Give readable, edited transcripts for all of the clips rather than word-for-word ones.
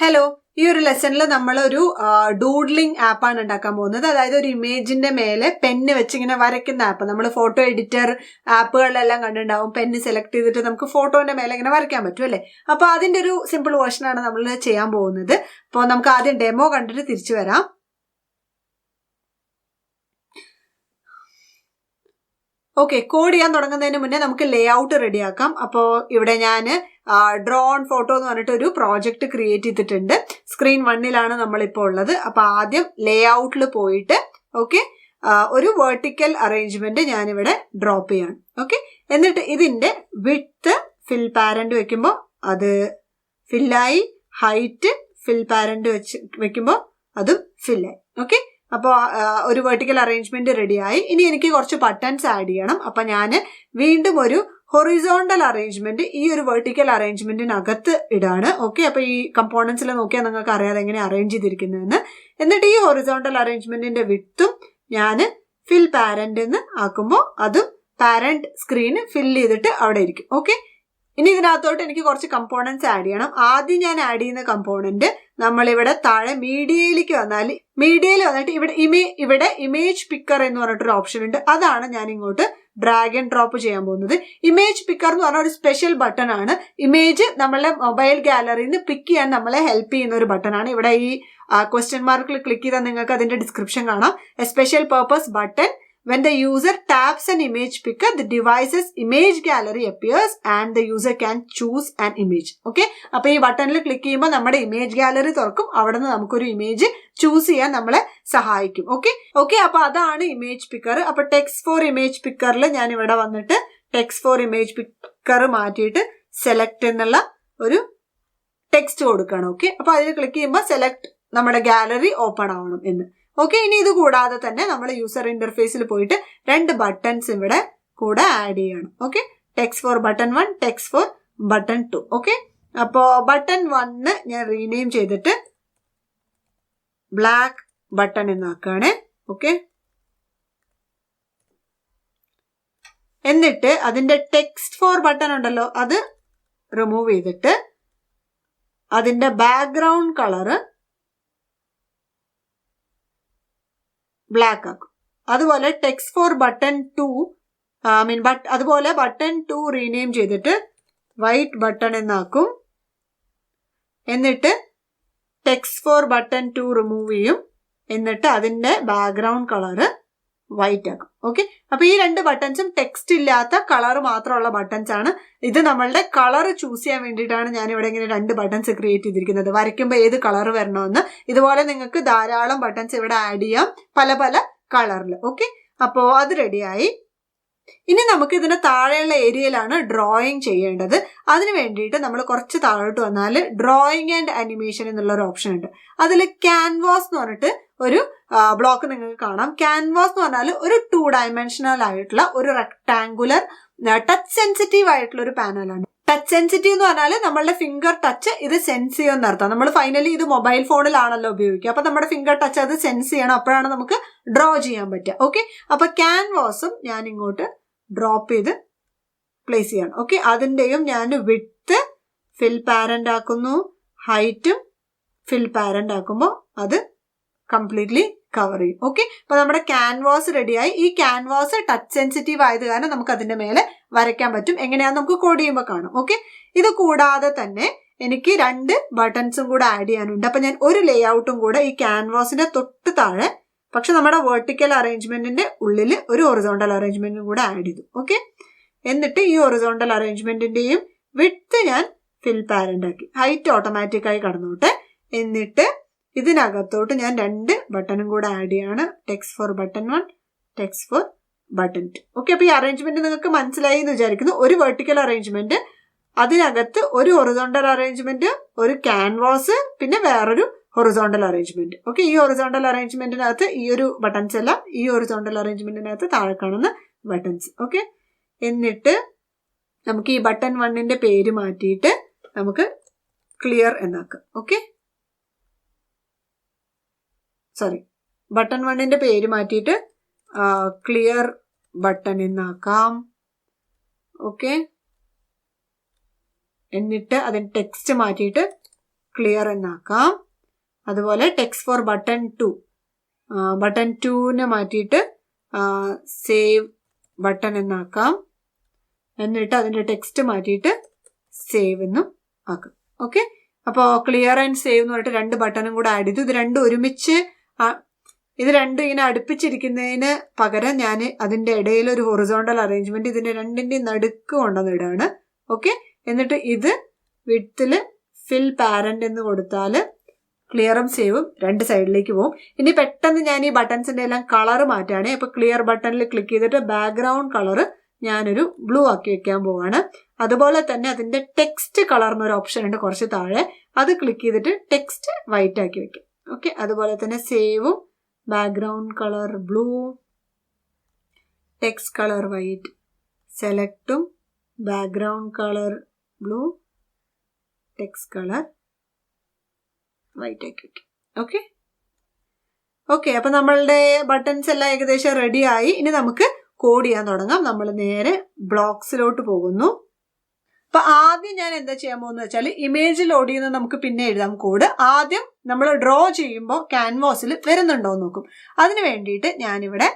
Hello, ഈ ഒരു ലെസണിൽ നമ്മളൊരു ഡൂഡ്ലിംഗ് ആപ്പാണ് ഉണ്ടാക്കാൻ പോകുന്നത്. അതായത് ഒരു ഇമേജിന്റെ മേലെ പെന്ന് വെച്ച് ഇങ്ങനെ വരയ്ക്കുന്ന ആപ്പ്. നമ്മൾ ഫോട്ടോ എഡിറ്റർ ആപ്പുകളിലെല്ലാം കണ്ടിട്ടുണ്ടാവും. പെന്ന് സെലക്ട് ചെയ്തിട്ട് നമുക്ക് ഫോട്ടോന്റെ മേലെ ഇങ്ങനെ വരയ്ക്കാൻ പറ്റും അല്ലേ? അപ്പൊ അതിന്റെ ഒരു സിമ്പിൾ വേർഷനാണ് നമ്മൾ ചെയ്യാൻ പോകുന്നത്. അപ്പോൾ നമുക്ക് ആദ്യം ഡെമോ കണ്ടിട്ട് തിരിച്ചു വരാം. ഓക്കെ, കോഡ് ചെയ്യാൻ തുടങ്ങുന്നതിന് മുന്നേ നമുക്ക് ലേ ഔട്ട് റെഡിയാക്കാം. അപ്പോൾ ഇവിടെ ഞാൻ ഡ്രോൺ ഫോട്ടോ എന്ന് പറഞ്ഞിട്ട് ഒരു പ്രോജക്റ്റ് ക്രിയേറ്റ് ചെയ്തിട്ടുണ്ട്. സ്ക്രീൻ 1 നമ്മളിപ്പോൾ ഉള്ളത്. അപ്പോൾ ആദ്യം ലേ ഔട്ടിൽ പോയിട്ട് ഒരു വെർട്ടിക്കൽ അറേഞ്ച്മെന്റ് ഞാനിവിടെ ഡ്രോപ്പ് ചെയ്യാണ്. ഓക്കെ, എന്നിട്ട് ഇതിന്റെ വിഡ്ത്ത് ഫിൽ പാരന്റ് വെക്കുമ്പോൾ അത് ഫില്ലായി, ഹൈറ്റ് ഫിൽ പാരന്റ് വെക്കുമ്പോൾ അതും ഫില്ലായി. ഓക്കെ, അപ്പോൾ ഒരു വെർട്ടിക്കൽ അറേഞ്ച്മെന്റ് റെഡിയായി. ഇനി എനിക്ക് കുറച്ച് ബട്ടൺസ് ആഡ് ചെയ്യണം. അപ്പം ഞാൻ വീണ്ടും ഒരു ഹൊറിസോണ്ടൽ അറേഞ്ച്മെന്റ് ഈ ഒരു വെർട്ടിക്കൽ അറേഞ്ച്മെന്റിനകത്ത് ഇടാണ്. ഓക്കെ, അപ്പോൾ ഈ കമ്പോണൻസിൽ നോക്കിയാൽ നിങ്ങൾക്ക് അറിയാതെ എങ്ങനെ അറേഞ്ച് ചെയ്തിരിക്കുന്നതെന്ന്. എന്നിട്ട് ഈ ഹൊറിസോണ്ടൽ അറേഞ്ച്മെന്റിന്റെ വിഡ്ത്തും ഞാൻ ഫിൽ പാരന്റ് എന്ന് ആക്കുമ്പോൾ അതും പാരന്റ് സ്ക്രീന് ഫിൽ ചെയ്തിട്ട് അവിടെ ഇരിക്കും. ഓക്കെ, ഇനി ഇതിനകത്തോട്ട് എനിക്ക് കുറച്ച് കമ്പോണൻസ് ആഡ് ചെയ്യണം. ആദ്യം ഞാൻ ആഡ് ചെയ്യുന്ന കമ്പോണന്റ് നമ്മളിവിടെ താഴെ മീഡിയയിലേക്ക് വന്നാൽ മീഡിയയിൽ വന്നിട്ട് ഇവിടെ ഇമേജ് പിക്കർ എന്ന് പറഞ്ഞിട്ടൊരു ഓപ്ഷൻ ഉണ്ട്. അതാണ് ഞാൻ ഇങ്ങോട്ട് ഡ്രാഗ് ആൻഡ് ഡ്രോപ്പ് ചെയ്യാൻ പോകുന്നത്. ഇമേജ് പിക്കർ എന്ന് പറഞ്ഞ ഒരു സ്പെഷ്യൽ ബട്ടൺ ആണ്. ഇമേജ് നമ്മളെ മൊബൈൽ ഗാലറിയിൽ നിന്ന് പിക്ക് ചെയ്യാൻ നമ്മളെ ഹെൽപ്പ് ചെയ്യുന്ന ഒരു ബട്ടൺ ആണ്. ഇവിടെ ഈ ക്വസ്റ്റ്യൻ മാർക്കിൽ ക്ലിക്ക് ചെയ്താൽ നിങ്ങൾക്ക് അതിന്റെ ഡിസ്ക്രിപ്ഷൻ കാണാം. A special purpose button. When the user taps an image picker, the device's image gallery appears and the user can choose an image. Okay, അപ്പൊ ഈ ബട്ടണിൽ ക്ലിക്ക് ചെയ്യുമ്പോൾ നമ്മുടെ ഇമേജ് ഗാലറി തുറക്കും. അവിടെ നിന്ന് നമുക്കൊരു ഇമേജ് ചൂസ് ചെയ്യാൻ നമ്മളെ സഹായിക്കും. ഓക്കെ, അപ്പൊ അതാണ് ഇമേജ് പിക്കർ. അപ്പൊ ടെക്സ്റ്റ് ഫോർ ഇമേജ് പിക്കറിൽ ഞാൻ ഇവിടെ വന്നിട്ട് ടെക്സ്റ്റ് ഫോർ ഇമേജ് പിക്കർ മാറ്റിയിട്ട് സെലക്ട് എന്നുള്ള ഒരു ടെക്സ്റ്റ് കൊടുക്കണം. ഓക്കെ, അപ്പൊ അതിൽ ക്ലിക്ക് ചെയ്യുമ്പോൾ സെലക്ട് നമ്മുടെ ഗാലറി ഓപ്പൺ ആവണം എന്ന്. ഓക്കെ, ഇനി ഇത് കൂടാതെ തന്നെ നമ്മൾ യൂസർ ഇന്റർഫേസിൽ പോയിട്ട് 2 ബട്ടൺസ് ഇവിടെ കൂടെ ആഡ് ചെയ്യണം. Okay, text for button 1, text for button 2. Okay, അപ്പോൾ ബട്ടൺ 1 ഞാൻ റീനെയിം ചെയ്തിട്ട് ബ്ലാക്ക് ബട്ടൺ എന്നാക്കാണ്. ഓക്കെ, എന്നിട്ട് അതിന്റെ ടെക്സ്റ്റ് ഫോർ ബട്ടൺ ഉണ്ടല്ലോ അത് റിമൂവ് ചെയ്തിട്ട് അതിന്റെ ബാക്ക്ഗ്രൗണ്ട് കളറ് ബ്ലാക്ക് ആക്കും. അതുപോലെ ടെക്സ്റ്റ് ഫോർ ബട്ടൺ 2 അതുപോലെ ബട്ടൺ 2 റീനെയിം ചെയ്തിട്ട് വൈറ്റ് ബട്ടൺ എന്നാക്കും. എന്നിട്ട് ടെക്സ്റ്റ് ഫോർ ബട്ടൺ 2 റിമൂവ് ചെയ്യും. എന്നിട്ട് അതിന്റെ ബാക്ക്ഗ്രൗണ്ട് കളറ് വൈറ്റ് ആക്കും. ഓക്കെ, അപ്പൊ ഈ 2 ബട്ടൺസും ടെക്സ്റ്റ് ഇല്ലാത്ത കളർ മാത്രമുള്ള ബട്ടൺസ് ആണ്. ഇത് നമ്മളുടെ കളർ ചൂസ് ചെയ്യാൻ വേണ്ടിയിട്ടാണ് ഞാൻ ഇവിടെ ഇങ്ങനെ 2 ബട്ടൺസ് ക്രിയേറ്റ് ചെയ്തിരിക്കുന്നത്. വരയ്ക്കുമ്പോൾ ഏത് കളർ വരണമെന്ന്. ഇതുപോലെ നിങ്ങൾക്ക് ധാരാളം ബട്ടൺസ് ഇവിടെ ആഡ് ചെയ്യാം, പല പല കളറിൽ. ഓക്കെ, അപ്പോൾ അത് റെഡിയായി. ഇനി നമുക്ക് ഇതിന് താഴെയുള്ള ഏരിയയിലാണ് ഡ്രോയിങ് ചെയ്യേണ്ടത്. അതിന് വേണ്ടിയിട്ട് നമ്മൾ കുറച്ച് താഴോട്ട് വന്നാൽ ഡ്രോയിങ് ആൻഡ് അനിമേഷൻ എന്നുള്ള ഒരു ഓപ്ഷൻ ഉണ്ട്. അതിൽ ക്യാൻവാസ് എന്ന് പറഞ്ഞിട്ട് ഒരു ബ്ലോക്ക് നിങ്ങൾക്ക് കാണാം. ക്യാൻവാസ് എന്ന് പറഞ്ഞാൽ ഒരു 2 ഡയമെൻഷണൽ ആയിട്ടുള്ള ഒരു റെക്ടാങ്കുലർ ടച്ച് സെൻസിറ്റീവ് ആയിട്ടുള്ള ഒരു പാനലാണ്. ടച്ച് സെൻസിറ്റീവ് എന്ന് പറഞ്ഞാൽ നമ്മളുടെ ഫിംഗർ ടച്ച് ഇത് സെൻസ് ചെയ്യുമെന്ന് അർത്ഥം. നമ്മൾ ഫൈനലി ഇത് മൊബൈൽ ഫോണിലാണല്ലോ ഉപയോഗിക്കുക. അപ്പൊ നമ്മുടെ ഫിംഗർ ടച്ച് അത് സെൻസ് ചെയ്യണം. അപ്പോഴാണ് നമുക്ക് ഡ്രോ ചെയ്യാൻ പറ്റുക. ഓക്കെ, അപ്പൊ ക്യാൻവാസും ഞാൻ ഇങ്ങോട്ട് ഡ്രോപ്പ് ചെയ്ത് പ്ലേസ് ചെയ്യണം. ഓക്കെ, അതിന്റെയും ഞാൻ വിഡ്ത്ത് ഫിൽ പാരന്റ് ആക്കുന്നു, ഹൈറ്റും ഫിൽ പാരന്റ് ആക്കുമ്പോൾ അത് കംപ്ലീറ്റ്ലി കവർ ചെയ്യും. ഓക്കെ, അപ്പൊ നമ്മുടെ ക്യാൻവാസ് റെഡിയായി. ഈ ക്യാൻവാസ് ടച്ച് സെൻസിറ്റീവ് ആയത് കാരണം നമുക്ക് അതിന്റെ മേലെ വരയ്ക്കാൻ പറ്റും. എങ്ങനെയാന്ന് നമുക്ക് കോഡ് ചെയ്യുമ്പോൾ കാണാം. ഓക്കെ, ഇത് കൂടാതെ തന്നെ എനിക്ക് 2 ബട്ടൺസും കൂടെ ആഡ് ചെയ്യാനുണ്ട്. അപ്പൊ ഞാൻ ഒരു ലേ ഔട്ടും കൂടെ ഈ ക്യാൻവാസിന്റെ തൊട്ട് താഴെ, പക്ഷെ നമ്മുടെ വെർട്ടിക്കൽ അറേഞ്ച്മെന്റിന്റെ ഉള്ളിൽ ഒരു ഹൊറിസോണ്ടൽ അറേഞ്ച്മെന്റും കൂടെ ആഡ് ചെയ്തു. ഓക്കെ, എന്നിട്ട് ഈ ഹൊറിസോണ്ടൽ അറേഞ്ച്മെന്റിന്റെയും വിഡ്ത്ത് ഞാൻ ഫിൽ പാരന്റ് ആക്കി, ഹൈറ്റ് ഓട്ടോമാറ്റിക്കായി കടന്നോട്ടെ. എന്നിട്ട് ഇതിനകത്തോട്ട് ഞാൻ 2 ബട്ടണും കൂടെ ആഡ് ചെയ്യാണ്. Text for button 1, text for button 2. Okay, അപ്പൊ ഈ അറേഞ്ച്മെന്റ് നിങ്ങൾക്ക് മനസ്സിലായി എന്ന് വിചാരിക്കുന്നു. ഒരു വെർട്ടിക്കൽ അറേഞ്ച്മെന്റ്, അതിനകത്ത് ഒരു ഹൊറിസോണ്ടൽ അറേഞ്ച്മെന്റ്, ഒരു ക്യാൻവാസ്, പിന്നെ വേറൊരു ഹൊറിസോണ്ടൽ അറേഞ്ച്മെന്റ്. ഓക്കെ, ഈ ഹൊറിസോണ്ടൽ അറേഞ്ച്മെന്റിനകത്ത് ഈ ഒരു ബട്ടൺസ് എല്ലാം ഈ ഹൊറിസോണ്ടൽ അറേഞ്ച്മെന്റിനകത്ത് താഴെ കാണുന്ന ബട്ടൺസ്. ഓക്കെ, എന്നിട്ട് നമുക്ക് ഈ ബട്ടൺ 1ന്റെ പേര് മാറ്റിയിട്ട് നമുക്ക് ക്ലിയർ എന്നാക്കാം. ഓക്കെ, ബട്ടൺ 1ന്റെ പേര് മാറ്റിയിട്ട് ക്ലിയർ ബട്ടൺ എന്നാക്കാം. ഓക്കെ, എന്നിട്ട് അതിന് ടെക്സ്റ്റ് മാറ്റിയിട്ട് ക്ലിയർ എന്നാക്കാം. അതുപോലെ ടെക്സ്റ്റ് ഫോർ ബട്ടൺ 2 ബട്ടൺ 2നെ മാറ്റിയിട്ട് സേവ് ബട്ടൺ എന്നാക്കാം. എന്നിട്ട് അതിൻ്റെ ടെക്സ്റ്റ് മാറ്റിയിട്ട് സേവ് എന്നും ആക്കാം. ഓക്കെ, അപ്പോൾ ക്ലിയർ ആൻഡ് സേവ് എന്ന് പറഞ്ഞിട്ട് 2 ബട്ടണും കൂടെ ആഡ് ചെയ്തു. ഇത് രണ്ടും ഒരുമിച്ച് ഇത് രണ്ടും ഇങ്ങനെ അടുപ്പിച്ചിരിക്കുന്നതിന് പകരം ഞാൻ അതിൻ്റെ ഇടയിൽ ഒരു ഹൊറിസോണ്ടൽ അറേഞ്ച്മെന്റ് ഇതിൻ്റെ രണ്ടിൻ്റെയും നടുക്ക് കൊണ്ടുവന്നിടാണ്. ഓക്കെ, എന്നിട്ട് ഇത് വിഡ്ത്തിൽ ഫിൽ പാരന്റ് എന്ന് കൊടുത്താൽ ക്ലിയറും സേവും 2 സൈഡിലേക്ക് പോകും. ഇനി പെട്ടെന്ന് ഞാൻ ഈ ബട്ടൺസിൻ്റെ എല്ലാം കളർ മാറ്റാണ്. അപ്പോൾ ക്ലിയർ ബട്ടണിൽ ക്ലിക്ക് ചെയ്തിട്ട് ബാക്ക്ഗ്രൗണ്ട് കളർ ഞാനൊരു ബ്ലൂ ആക്കി വെക്കാൻ പോവാണ്. അതുപോലെ തന്നെ അതിൻ്റെ ടെക്സ്റ്റ് കളർ എന്നൊരു ഓപ്ഷൻ ഉണ്ട് കുറച്ച് താഴെ, അത് ക്ലിക്ക് ചെയ്തിട്ട് ടെക്സ്റ്റ് വൈറ്റ് ആക്കി വെക്കാം. ഓക്കെ, അതുപോലെ തന്നെ സേവും background colour blue, text colour white, സെലക്ടും background colour blue, text colour white ആക്കി വെക്കാം. ഓക്കെ ഓക്കെ അപ്പം നമ്മളുടെ ബട്ടൺസ് എല്ലാം ഏകദേശം റെഡി ആയി. ഇനി നമുക്ക് കോഡ് ചെയ്യാൻ തുടങ്ങാം. നമ്മൾ നേരെ ബ്ലോക്സിലോട്ട് പോകുന്നു. അപ്പൊ ആദ്യം ഞാൻ എന്താ ചെയ്യാൻ പോകുന്നത് വെച്ചാൽ ഇമേജ് ലോഡ് ചെയ്യുന്നത് നമുക്ക് പിന്നെ എഴുതാം കോഡ്. ആദ്യം നമ്മൾ ഡ്രോ ചെയ്യുമ്പോൾ ക്യാൻവാസിൽ വരുന്നുണ്ടോ എന്ന് നോക്കും. അതിന് വേണ്ടിയിട്ട് ഞാനിവിടെ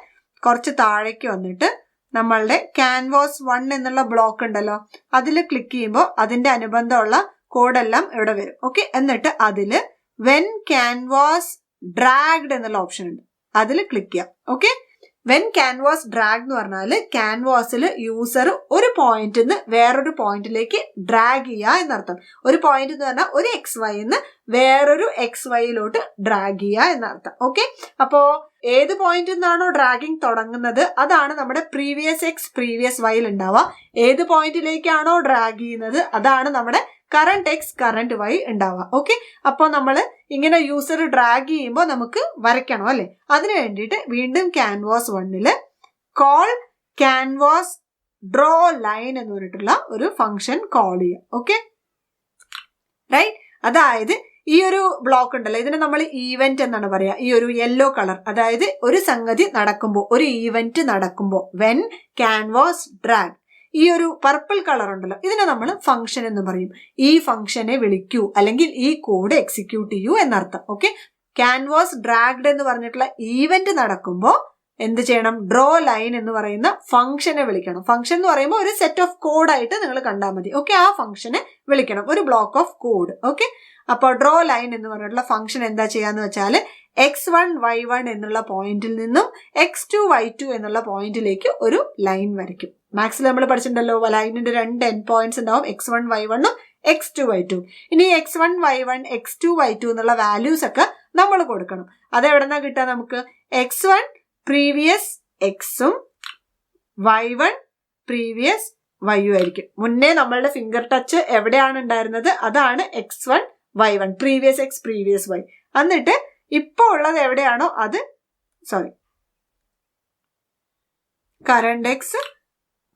കുറച്ച് താഴേക്ക് വന്നിട്ട് നമ്മളുടെ ക്യാൻവാസ് 1 എന്നുള്ള ബ്ലോക്ക് ഉണ്ടല്ലോ, അതിൽ ക്ലിക്ക് ചെയ്യുമ്പോൾ അതിന്റെ അനുബന്ധമുള്ള കോഡെല്ലാം ഇവിടെ വരും. ഓക്കെ, എന്നിട്ട് അതിൽ വെൻ ക്യാൻവാസ് ഡ്രാഗ്ഡ് എന്നുള്ള ഓപ്ഷൻ ഉണ്ട്, അതിൽ ക്ലിക്ക് ചെയ്യാം. ഓക്കെ, വെൻ ക്യാൻവാസ് ഡ്രാഗ് എന്ന് പറഞ്ഞാൽ ക്യാൻവാസിൽ യൂസർ ഒരു പോയിന്റിൽ നിന്ന് വേറൊരു പോയിന്റിലേക്ക് ഡ്രാഗ് ചെയ്യുക എന്നർത്ഥം. ഒരു പോയിന്റ് എന്ന് പറഞ്ഞാൽ ഒരു XY വേറൊരു XYയിലോട്ട് ഡ്രാഗ് ചെയ്യുക എന്നർത്ഥം. ഓക്കെ, അപ്പോ ഏത് പോയിന്റിൽ നിന്നാണോ ഡ്രാഗിങ് തുടങ്ങുന്നത് അതാണ് നമ്മുടെ പ്രീവിയസ് X പ്രീവിയസ് Yയിൽ ഉണ്ടാവുക. ഏത് പോയിന്റിലേക്കാണോ ഡ്രാഗ് ചെയ്യുന്നത് അതാണ് നമ്മുടെ കറന്റ് X കറന്റ് Y ഉണ്ടാവുക. ഓക്കെ, അപ്പോൾ നമ്മൾ ഇങ്ങനെ യൂസർ ഡ്രാഗ് ചെയ്യുമ്പോൾ നമുക്ക് വരയ്ക്കണം അല്ലെ. അതിനു വേണ്ടിയിട്ട് വീണ്ടും canvas 1 call canvas draw line എന്ന് പറഞ്ഞിട്ടുള്ള ഒരു ഫംഗ്ഷൻ കോൾ ചെയ്യുക. ഓക്കെ റൈറ്റ്, അതായത് ഈ ഒരു ബ്ലോക്ക് ഉണ്ടല്ലോ, ഇതിനെ നമ്മൾ ഈവന്റ് എന്നാണ് പറയാ. ഈ ഒരു യെല്ലോ കളർ, അതായത് ഒരു സംഗതി നടക്കുമ്പോൾ, ഒരു ഈവന്റ് നടക്കുമ്പോൾ വെൻ ക്യാൻവാസ് ഡ്രാഗ്. ഈ ഒരു പർപ്പിൾ കളർ ഉണ്ടല്ലോ, ഇതിനെ നമ്മൾ ഫംഗ്ഷൻ എന്ന് പറയും. ഈ ഫംഗ്ഷനെ വിളിക്കൂ അല്ലെങ്കിൽ ഈ കോഡ് എക്സിക്യൂട്ട് ചെയ്യൂ എന്നർത്ഥം. ഓക്കെ, ക്യാൻവാസ് ഡ്രാഗ്ഡ് എന്ന് പറഞ്ഞിട്ടുള്ള ഈവന്റ് നടക്കുമ്പോൾ എന്ത് ചെയ്യണം? ഡ്രോ ലൈൻ എന്ന് പറയുന്ന ഫംഗ്ഷനെ വിളിക്കണം. ഫംഗ്ഷൻ എന്ന് പറയുമ്പോൾ ഒരു സെറ്റ് ഓഫ് കോഡ് ആയിട്ട് നിങ്ങൾ കണ്ടാൽ മതി. ഓക്കെ, ആ ഫംഗ്ഷനെ വിളിക്കണം, ഒരു ബ്ലോക്ക് ഓഫ് കോഡ്. ഓക്കെ, അപ്പോൾ ഡ്രോ ലൈൻ എന്ന് പറഞ്ഞിട്ടുള്ള ഫംഗ്ഷൻ എന്താ ചെയ്യാന്ന് വെച്ചാൽ x1 y1 എന്നുള്ള പോയിന്റിൽ നിന്നും x2 y2 എന്നുള്ള പോയിന്റിലേക്ക് ഒരു ലൈൻ വരയ്ക്കും. മാത്സിൽ നമ്മൾ പഠിച്ചിട്ടുണ്ടല്ലോ, ലൈനിന്റെ 2 എൻഡ് പോയിന്റ്സ് ഉണ്ടാവും, x1 y1 x2 y2. ഇനി x1 y1 x2 y2 എന്നുള്ള വാല്യൂസ് ഒക്കെ നമ്മൾ കൊടുക്കണം. അത് എവിടെന്നാ കിട്ടുക നമുക്ക്? x1 പ്രീവിയസ് എക്സും y1 പ്രീവിയസ് y ആയിരിക്കും. മുന്നേ നമ്മളുടെ ഫിംഗർ ടച്ച് എവിടെയാണ് ഉണ്ടായിരുന്നത് അതാണ് x1 y1 previous X previous y. എന്നിട്ട് ഇപ്പൊ ഉള്ളത് എവിടെയാണോ അത് കറണ്ട് എക്സ്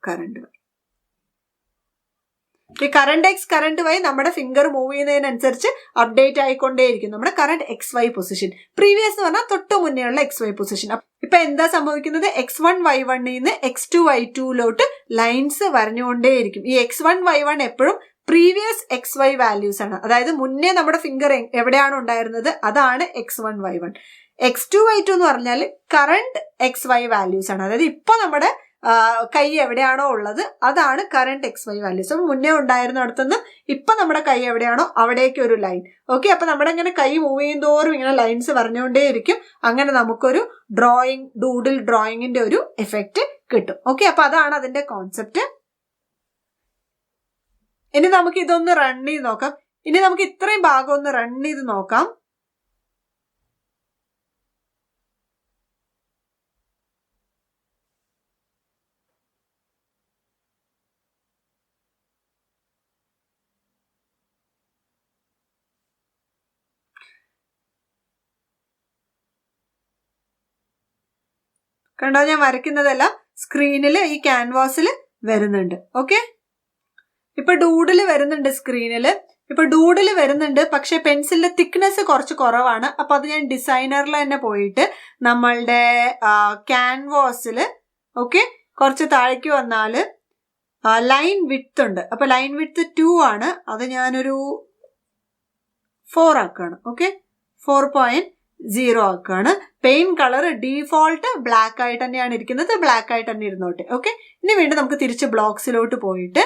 കറണ്ട് വൈ. ഈ കറണ്ട് എക്സ് കറണ്ട് വൈ നമ്മുടെ ഫിംഗർ മൂവ് ചെയ്യുന്നതിനനുസരിച്ച് അപ്ഡേറ്റ് ആയിക്കൊണ്ടേയിരിക്കും നമ്മുടെ കറണ്ട് XY പൊസിഷൻ. പ്രീവിയസ് എന്ന് പറഞ്ഞാൽ തൊട്ട് മുന്നേ ഉള്ള XY പൊസിഷൻ. ഇപ്പൊ എന്താ സംഭവിക്കുന്നത്? x1 y1 നിന്ന് x2 y2ലോട്ട് ലൈൻസ് വരഞ്ഞുകൊണ്ടേയിരിക്കും. ഈ x1 y1 എപ്പോഴും പ്രീവിയസ് XY വാല്യൂസ് ആണ്. അതായത് മുന്നേ നമ്മുടെ ഫിംഗർ എവിടെയാണോ ഉണ്ടായിരുന്നത് അതാണ് x1 y1. x2 y2 എന്ന് പറഞ്ഞാൽ കറണ്ട് XY വാല്യൂസ് ആണ്. അതായത് ഇപ്പൊ നമ്മുടെ കൈ എവിടെയാണോ ഉള്ളത് അതാണ് കറണ്ട് XY വാല്യൂസ്. അപ്പൊ മുന്നേ ഉണ്ടായിരുന്നിടത്തുനിന്ന് ഇപ്പൊ നമ്മുടെ കൈ എവിടെയാണോ അവിടേക്ക് ഒരു ലൈൻ. ഓക്കെ, അപ്പൊ നമ്മുടെ ഇങ്ങനെ കൈ മൂവ് ചെയ്യുന്തോറും ഇങ്ങനെ ലൈൻസ് പറഞ്ഞുകൊണ്ടേയിരിക്കും. അങ്ങനെ നമുക്കൊരു ഡൂഡിൽ ഡ്രോയിങ്ങിന്റെ ഒരു എഫക്റ്റ് കിട്ടും. ഓക്കെ, അപ്പൊ അതാണ് അതിന്റെ കോൺസെപ്റ്റ്. ഇനി നമുക്ക് ഇതൊന്ന് റൺ ചെയ്ത് നോക്കാം. ഇനി നമുക്ക് ഇത്രയും ഭാഗം ഒന്ന് റൺ ചെയ്ത് നോക്കാം. കണ്ടോ, ഞാൻ വരയ്ക്കുന്നതെല്ലാം സ്ക്രീനിൽ ഈ ക്യാൻവാസിൽ വരുന്നുണ്ട്. ഓക്കെ, ഇപ്പൊ ഡൂഡിൽ വരുന്നുണ്ട് സ്ക്രീനിൽ. ഇപ്പൊ ഡൂഡിൽ വരുന്നുണ്ട്, പക്ഷെ പെൻസിലിന്റെ തിക്നെസ് കുറച്ച് കുറവാണ്. അപ്പൊ അത് ഞാൻ ഡിസൈനറിൽ തന്നെ പോയിട്ട് നമ്മളുടെ ക്യാൻവാസിൽ ഓക്കെ കുറച്ച് താഴേക്ക് വന്നാൽ ലൈൻ വിഡ്ത്ത് ഉണ്ട്. അപ്പൊ ലൈൻ വിഡ്ത്ത് 2 ആണ്. അത് ഞാനൊരു 4 ആക്കുകയാണ്. ഓക്കെ, 4.0 ആക്കുകയാണ്. പെയിന്റ് കളർ ഡീഫോൾട്ട് ബ്ലാക്ക് ആയിട്ട് തന്നെയാണ് ഇരിക്കുന്നത്, ബ്ലാക്ക് ആയിട്ട് തന്നെ ഇരുന്നോട്ടെ. ഓക്കെ, ഇനി വീണ്ടും നമുക്ക് തിരിച്ച് ബ്ലോക്സിലോട്ട് പോയിട്ട്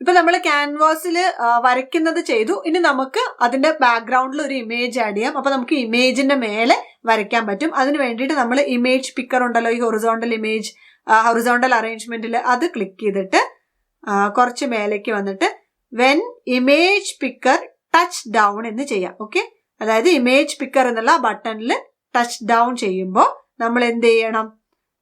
ഇപ്പൊ നമ്മൾ ക്യാൻവാസിൽ വരയ്ക്കുന്നത് ചെയ്തു. ഇനി നമുക്ക് അതിന്റെ ബാക്ക്ഗ്രൗണ്ടിൽ ഒരു ഇമേജ് ആഡ് ചെയ്യാം. അപ്പൊ നമുക്ക് ഇമേജിന്റെ മേലെ വരയ്ക്കാൻ പറ്റും. അതിന് വേണ്ടിയിട്ട് നമ്മൾ ഇമേജ് പിക്കർ ഉണ്ടല്ലോ, ഈ ഹൊറിസോണ്ടൽ ഇമേജ്, ഹൊറിസോണ്ടൽ അറേഞ്ച്മെന്റിൽ അത് ക്ലിക്ക് ചെയ്തിട്ട് കുറച്ച് മേലേക്ക് വന്നിട്ട് when image picker touch down എന്ന് ചെയ്യാം. ഓക്കെ, അതായത് ഇമേജ് പിക്കർ എന്നുള്ള ബട്ടണിൽ ടച്ച് ഡൗൺ ചെയ്യുമ്പോൾ നമ്മൾ എന്ത് ചെയ്യണം?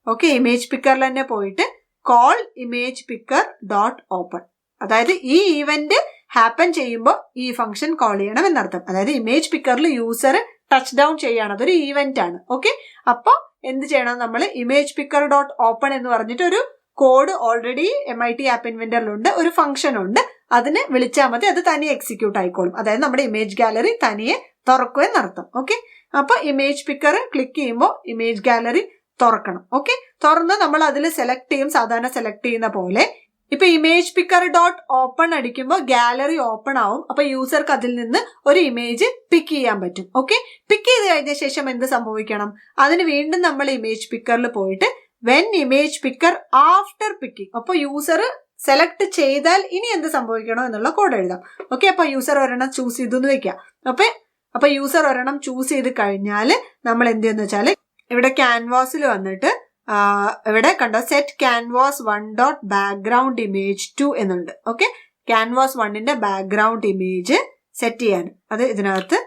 ഓക്കെ, ഇമേജ് പിക്കറിൽ തന്നെ പോയിട്ട് call image picker dot open, അതായത് ഈ ഈവന്റ് ഹാപ്പൻ ചെയ്യുമ്പോൾ ഈ ഫംഗ്ഷൻ കോൾ ചെയ്യണം എന്നർത്ഥം. അതായത് ഇമേജ് പിക്കറിൽ യൂസർ ടച്ച് ഡൗൺ ചെയ്യാണ്, അതൊരു ഈവന്റ് ആണ്. ഓക്കെ, അപ്പോൾ എന്ത് ചെയ്യണം? നമ്മൾ ഇമേജ് പിക്കർ ഡോട്ട് ഓപ്പൺ എന്ന് പറഞ്ഞിട്ട് ഒരു കോഡ് ഓൾറെഡി MIT ആപ്പ് ഇൻവെന്ററിലുണ്ട്, ഒരു ഫംഗ്ഷൻ ഉണ്ട്, അതിന് വിളിച്ചാൽ മതി, അത് തനിയെ എക്സിക്യൂട്ട് ആയിക്കോളും. അതായത് നമ്മുടെ ഇമേജ് ഗാലറി തനിയെ തുറക്കും എന്നർത്ഥം. ഓക്കെ, അപ്പൊ ഇമേജ് പിക്കർ ക്ലിക്ക് ചെയ്യുമ്പോൾ ഇമേജ് ഗാലറി തുറക്കണം. ഓക്കെ, തുറന്ന് നമ്മൾ അതിൽ സെലക്ട് ചെയ്യും, സാധാരണ സെലക്ട് ചെയ്യുന്ന പോലെ. ഇപ്പൊ ഇമേജ് പിക്കർ ഡോട്ട് ഓപ്പൺ അടിക്കുമ്പോൾ ഗാലറി ഓപ്പൺ ആവും. അപ്പൊ യൂസർക്ക് അതിൽ നിന്ന് ഒരു ഇമേജ് പിക്ക് ചെയ്യാൻ പറ്റും. ഓക്കെ, പിക്ക് ചെയ്ത് കഴിഞ്ഞ ശേഷം എന്ത് സംഭവിക്കണം? അതിന് വീണ്ടും നമ്മൾ ഇമേജ് പിക്കറിൽ പോയിട്ട് when image picker after picking, അപ്പൊ യൂസർ സെലക്ട് ചെയ്താൽ ഇനി എന്ത് സംഭവിക്കണോ എന്നുള്ള കോഡ് എഴുതാം. ഓക്കെ, അപ്പൊ യൂസർ ഒരെണ്ണം ചൂസ് ചെയ്തു എന്ന് വെക്കാം. അപ്പൊ യൂസർ ഒരെണ്ണം ചൂസ് ചെയ്ത് കഴിഞ്ഞാൽ നമ്മൾ എന്ത് ചെയ്യുന്ന വെച്ചാൽ ഇവിടെ ക്യാൻവാസിൽ വന്നിട്ട് ഇവിടെ കണ്ടോ set canvas 1 dot background image 2 എന്നുണ്ട്. ഓക്കെ, ക്യാൻവാസ് 1ന്റെ ബാക്ക്ഗ്രൗണ്ട് ഇമേജ് സെറ്റ് ചെയ്യാൻ അത് ഇതിനകത്ത്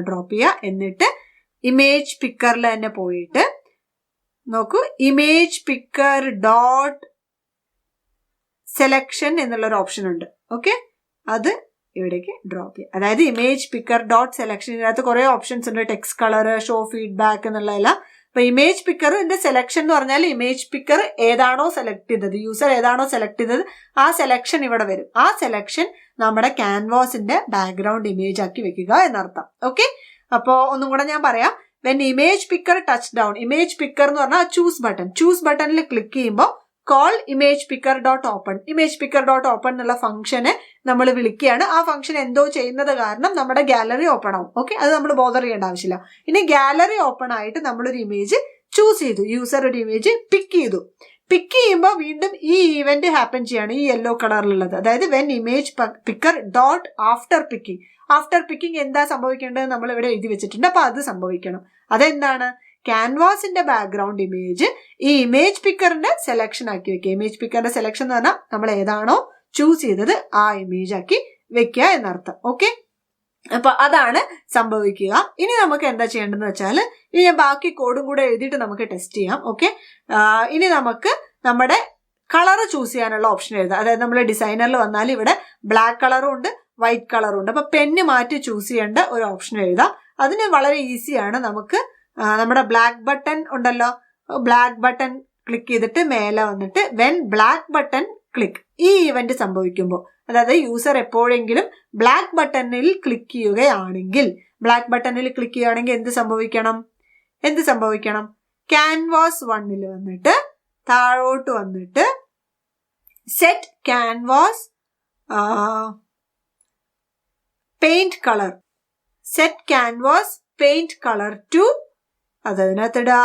ഡ്രോപ്പ് ചെയ്യുക. എന്നിട്ട് ഇമേജ് പിക്കറിൽ തന്നെ പോയിട്ട് നോക്കൂ, ഇമേജ് പിക്കർ ഡോട്ട് സെലക്ഷൻ എന്നുള്ളൊരു ഓപ്ഷൻ ഉണ്ട്. ഓക്കെ, അത് ഇവിടേക്ക് ഡ്രോപ്പ് ചെയ്യുക. അതായത് ഇമേജ് പിക്കർ ഡോട്ട് സെലക്ഷൻ, ഇതിനകത്ത് കുറെ ഓപ്ഷൻസ് ഉണ്ട്, ടെക്സ്റ്റ് കളർ, ഷോ ഫീഡ്ബാക്ക് എന്നുള്ളതെല്ലാം. അപ്പൊ ഇമേജ് പിക്കർ ഇതിന്റെ സെലക്ഷൻ എന്ന് പറഞ്ഞാൽ ഇമേജ് പിക്കർ ഏതാണോ സെലക്ട് ചെയ്തത്, യൂസർ ഏതാണോ സെലക്ട് ചെയ്തത്, ആ സെലക്ഷൻ ഇവിടെ വരും. ആ സെലക്ഷൻ നമ്മുടെ ക്യാൻവാസിന്റെ ബാക്ക്ഗ്രൗണ്ട് ഇമേജ് ആക്കി വെക്കുക എന്നർത്ഥം. ഓക്കെ, അപ്പോ ഒന്നും കൂടെ ഞാൻ പറയാം. When image picker touch down, image picker എന്ന് പറഞ്ഞാൽ ചൂസ് ബട്ടണിൽ ക്ലിക്ക് ചെയ്യുമ്പോൾ call image picker dot open, image picker dot open എന്നുള്ള ഫംഗ്ഷനെ നമ്മൾ വിളിക്കുകയാണ്. ആ ഫംഗ്ഷൻ എന്തോ ചെയ്യുന്നത് കാരണം നമ്മുടെ ഗാലറി ഓപ്പൺ ആവും. ഓക്കെ, അത് നമ്മൾ ബോധർ ചെയ്യേണ്ട ആവശ്യമില്ല. ഇനി ഗാലറി ഓപ്പൺ ആയിട്ട് നമ്മളൊരു ഇമേജ് ചൂസ് ചെയ്തു, യൂസർ ഒരു ഇമേജ് പിക്ക് ചെയ്തു. പിക്ക് ചെയ്യുമ്പോൾ വീണ്ടും ഈ ഈവന്റ് ഹാപ്പൻ ചെയ്യാണ്, ഈ യെല്ലോ കളറിലുള്ളത്. അതായത് when image picker dot after picking എന്താ സംഭവിക്കേണ്ടത് നമ്മൾ ഇവിടെ എഴുതി വെച്ചിട്ടുണ്ട്. അപ്പൊ അത് സംഭവിക്കണം. അതെന്താണ്? ക്യാൻവാസിന്റെ ബാക്ക്ഗ്രൗണ്ട് ഇമേജ് ഈ ഇമേജ് പിക്കറിന്റെ സെലക്ഷൻ ആക്കി വെക്കുക. ഇമേജ് പിക്കറിന്റെ സെലക്ഷൻ എന്ന് പറഞ്ഞാൽ നമ്മൾ ഏതാണോ ചൂസ് ചെയ്തത് ആ ഇമേജ് ആക്കി വെക്കുക എന്നർത്ഥം. ഓക്കെ, അപ്പൊ അതാണ് സംഭവിക്കുക. ഇനി നമുക്ക് എന്താ ചെയ്യേണ്ടതെന്ന് വെച്ചാൽ ഇനി ഞാൻ ബാക്കി കോഡും കൂടെ എഴുതിയിട്ട് നമുക്ക് ടെസ്റ്റ് ചെയ്യാം. ഓക്കെ, ഇനി നമുക്ക് നമ്മുടെ കളർ ചൂസ് ചെയ്യാനുള്ള ഓപ്ഷൻ എഴുതാം. അതായത് നമ്മൾ ഡിസൈനറിൽ വന്നാൽ ഇവിടെ ബ്ലാക്ക് കളറും ഉണ്ട്, വൈറ്റ് കളറും ഉണ്ട്. അപ്പൊ പെന്ന് മാറ്റി ചൂസ് ചെയ്യേണ്ട ഒരു ഓപ്ഷൻ എഴുതാം. അതിന് വളരെ ഈസിയാണ്. നമുക്ക് നമ്മുടെ ബ്ലാക്ക് ബട്ടൺ ഉണ്ടല്ലോ, ബ്ലാക്ക് ബട്ടൺ ക്ലിക്ക് ചെയ്തിട്ട് മേലെ വന്നിട്ട് വെൻ ബ്ലാക്ക് ബട്ടൺ ക്ലിക്ക്, ഈ ഇവന്റ് സംഭവിക്കുമ്പോൾ, അതായത് യൂസർ എപ്പോഴെങ്കിലും ബ്ലാക്ക് ബട്ടണിൽ ക്ലിക്ക് ചെയ്യുകയാണെങ്കിൽ എന്ത് സംഭവിക്കണം? ക്യാൻവാസ് 1ൽ വന്നിട്ട് താഴോട്ട് വന്നിട്ട് set canvas paint colour to അതിനകത്തിടുക.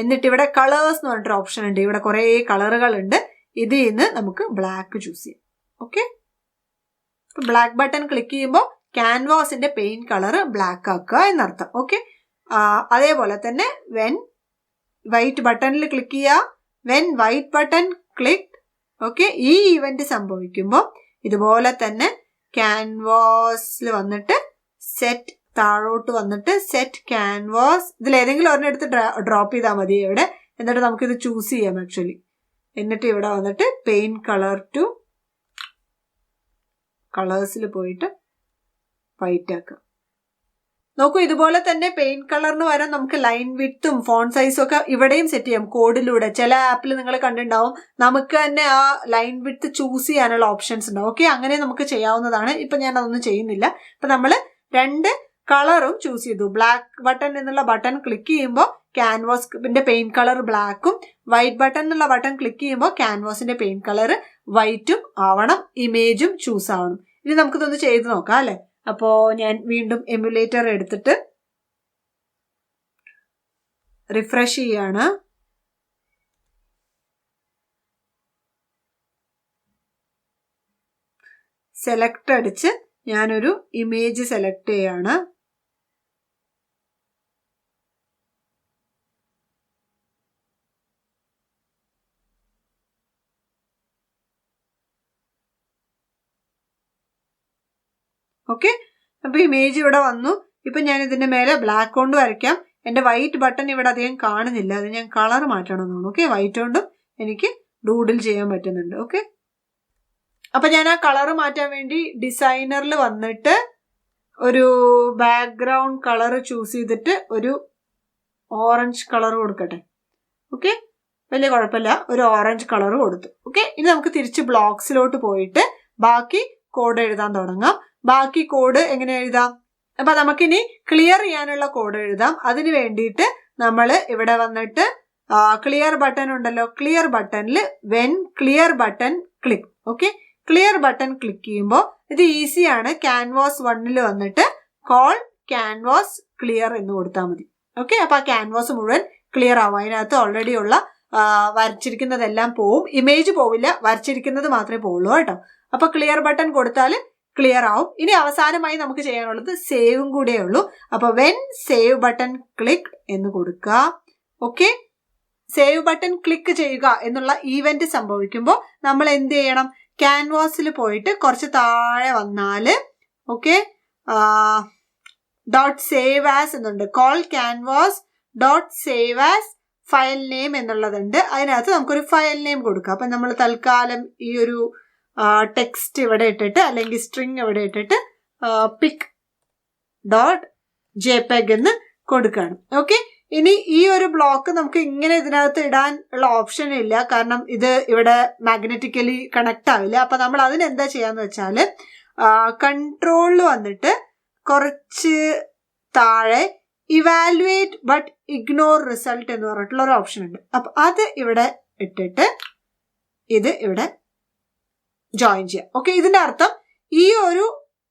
എന്നിട്ട് ഇവിടെ കളേഴ്സ് എന്ന് പറഞ്ഞിട്ടൊരു ഓപ്ഷൻ ഉണ്ട്. ഇവിടെ കുറെ കളറുകൾ ഉണ്ട്. ഇതിൽ നിന്ന് നമുക്ക് ബ്ലാക്ക് ചൂസ് ചെയ്യാം. ഓക്കെ, ബ്ലാക്ക് ബട്ടൺ ക്ലിക്ക് ചെയ്യുമ്പോൾ ക്യാൻവാസിന്റെ പെയിന്റ് കളർ ബ്ലാക്ക് ആക്കുക എന്നർത്ഥം. ഓക്കെ, അതേപോലെ തന്നെ വെൻ വൈറ്റ് ബട്ടണിൽ ക്ലിക്ക് ചെയ്യുക. When white button click, okay, ഈ ഇവന്റ് സംഭവിക്കുമ്പോൾ ഇതുപോലെ തന്നെ ക്യാൻവാസിൽ വന്നിട്ട് സെറ്റ് താഴോട്ട് വന്നിട്ട് സെറ്റ് ക്യാൻവാസ്, ഇതിൽ ഏതെങ്കിലും ഒരെണ്ണം എടുത്ത് ഡ്രോപ്പ് ചെയ്താൽ മതി ഇവിടെ. എന്നിട്ട് നമുക്കിത് ചൂസ് ചെയ്യാം ആക്ച്വലി. എന്നിട്ട് ഇവിടെ വന്നിട്ട് പെയിന്റ് കളർ ടു കളേഴ്സിൽ പോയിട്ട് വൈറ്റ് ആക്കാം. നോക്കൂ, ഇതുപോലെ തന്നെ പെയിന്റ് കളറിന് വരാൻ നമുക്ക് ലൈൻ വിഡ്ത്തും ഫോണ്ട് സൈസും ഒക്കെ ഇവിടെയും സെറ്റ് ചെയ്യാം കോഡിലൂടെ. ചില ആപ്പിൽ നിങ്ങൾ കണ്ടിട്ടുണ്ടാവും നമുക്ക് തന്നെ ആ ലൈൻ വിഡ്ത്ത് ചൂസ് ചെയ്യാനുള്ള ഓപ്ഷൻസ് ഉണ്ടാവും. ഓക്കെ, അങ്ങനെ നമുക്ക് ചെയ്യാവുന്നതാണ്. ഇപ്പൊ ഞാൻ അതൊന്നും ചെയ്യുന്നില്ല. ഇപ്പൊ നമ്മൾ 2 കളറും ചൂസ് ചെയ്തു. ബ്ലാക്ക് ബട്ടൺ എന്നുള്ള ബട്ടൺ ക്ലിക്ക് ചെയ്യുമ്പോൾ ക്യാൻവാസിന്റെ പെയിന്റ് കളർ ബ്ലാക്കും, വൈറ്റ് ബട്ടൺ എന്നുള്ള ബട്ടൺ ക്ലിക്ക് ചെയ്യുമ്പോൾ ക്യാൻവാസിന്റെ പെയിന്റ് കളർ വൈറ്റും ആവണം, ഇമേജും ചൂസ് ആവണം. ഇനി നമുക്കിതൊന്ന് ചെയ്ത് നോക്കാം അല്ലെ. അപ്പോൾ ഞാൻ വീണ്ടും എമുലേറ്റർ എടുത്തിട്ട് റിഫ്രഷ് ചെയ്യാണ്. സെലക്ട് അടിച്ച് ഞാനൊരു ഇമേജ് സെലക്ട് ചെയ്യാണ്. ഓക്കെ, അപ്പൊ ഇമേജ് ഇവിടെ വന്നു. ഇപ്പൊ ഞാൻ ഇതിന്റെ മേലെ ബ്ലാക്ക് കൊണ്ട് വരയ്ക്കാം. എന്റെ വൈറ്റ് ബട്ടൺ ഇവിടെ അധികം കാണുന്നില്ല, അത് ഞാൻ കളർ മാറ്റണമെന്നാണ്. ഓക്കെ, വൈറ്റ് കൊണ്ടും എനിക്ക് ഡൂഡിൽ ചെയ്യാൻ പറ്റുന്നുണ്ട്. ഓക്കെ, അപ്പൊ ഞാൻ ആ കളർ മാറ്റാൻ വേണ്ടി ഡിസൈനറിൽ വന്നിട്ട് ഒരു ബാക്ക്ഗ്രൗണ്ട് കളർ ചൂസ് ചെയ്തിട്ട് ഒരു ഓറഞ്ച് കളർ കൊടുക്കട്ടെ. ഓക്കെ, വലിയ കുഴപ്പമില്ല, ഒരു ഓറഞ്ച് കളർ കൊടുത്തു. ഓക്കെ, ഇനി നമുക്ക് തിരിച്ച് ബ്ലോക്സിലോട്ട് പോയിട്ട് ബാക്കി കോഡ് എഴുതാൻ തുടങ്ങാം. ബാക്കി കോഡ് എങ്ങനെ എഴുതാം? അപ്പൊ നമുക്കിനി ക്ലിയർ ചെയ്യാനുള്ള കോഡ് എഴുതാം. അതിന് വേണ്ടിയിട്ട് നമ്മൾ ഇവിടെ വന്നിട്ട് ക്ലിയർ ബട്ടൺ ഉണ്ടല്ലോ, ക്ലിയർ ബട്ടണിൽ when clear button click. Okay, clear button click ചെയ്യുമ്പോൾ ഇത് ഈസിയാണ്. ക്യാൻവാസ് 1 വന്നിട്ട് കോൾ ക്യാൻവാസ് ക്ലിയർ എന്ന് കൊടുത്താൽ മതി. ഓക്കെ, അപ്പൊ ആ ക്യാൻവാസ് മുഴുവൻ ക്ലിയർ ആവും. അതിനകത്ത് ഓൾറെഡി ഉള്ള വരച്ചിരിക്കുന്നതെല്ലാം പോവും, ഇമേജ് പോവില്ല, വരച്ചിരിക്കുന്നത് മാത്രമേ പോവുള്ളൂ കേട്ടോ. അപ്പൊ ക്ലിയർ ബട്ടൺ കൊടുത്താൽ ക്ലിയർ ആവും. ഇനി അവസാനമായി നമുക്ക് ചെയ്യാനുള്ളത് സേവും കൂടെ ഉള്ളൂ. അപ്പൊ വെൻ സേവ് ബട്ടൺ ക്ലിക്ക് എന്ന് കൊടുക്കുക. ഓക്കെ, സേവ് ബട്ടൺ ക്ലിക്ക് ചെയ്യുക എന്നുള്ള ഈവന്റ് സംഭവിക്കുമ്പോൾ നമ്മൾ എന്ത് ചെയ്യണം? ക്യാൻവാസിൽ പോയിട്ട് കുറച്ച് താഴെ വന്നാല് ഓക്കെ ഡോട്ട് സേവ് ആസ് എന്നുണ്ട്. Call canvas dot save as file name എന്നുള്ളതുണ്ട്. അതിനകത്ത് നമുക്കൊരു ഫയൽ നെയിം കൊടുക്കാം. അപ്പൊ നമ്മൾ തൽക്കാലം ഈ ഒരു ടെക്സ്റ്റ് ഇവിടെ ഇട്ടിട്ട് അല്ലെങ്കിൽ സ്ട്രിങ് ഇവിടെ ഇട്ടിട്ട് പിക് ഡോട്ട് ജെപെഗ് എന്ന് കൊടുക്കുകയാണ്. ഓക്കെ, ഇനി ഈ ഒരു ബ്ലോക്ക് നമുക്ക് ഇങ്ങനെ ഇതിനകത്ത് ഇടാൻ ഉള്ള ഓപ്ഷൻ ഇല്ല, കാരണം ഇത് ഇവിടെ മാഗ്നറ്റിക്കലി കണക്ട് ആവില്ല. അപ്പൊ നമ്മൾ അതിന് എന്താ ചെയ്യാന്ന് വെച്ചാല് കൺട്രോളിൽ വന്നിട്ട് കുറച്ച് താഴെ ഇവാലുവേറ്റ് ബട്ട് ഇഗ്നോർ റിസൾട്ട് എന്ന് പറഞ്ഞിട്ടുള്ള ഒരു ഓപ്ഷൻ ഉണ്ട്. അപ്പൊ അത് ഇവിടെ ഇട്ടിട്ട് ഇത് ഇവിടെ ജോയിൻ ചെയ്യാം. ഓക്കെ, ഇതിന്റെ അർത്ഥം ഈ ഒരു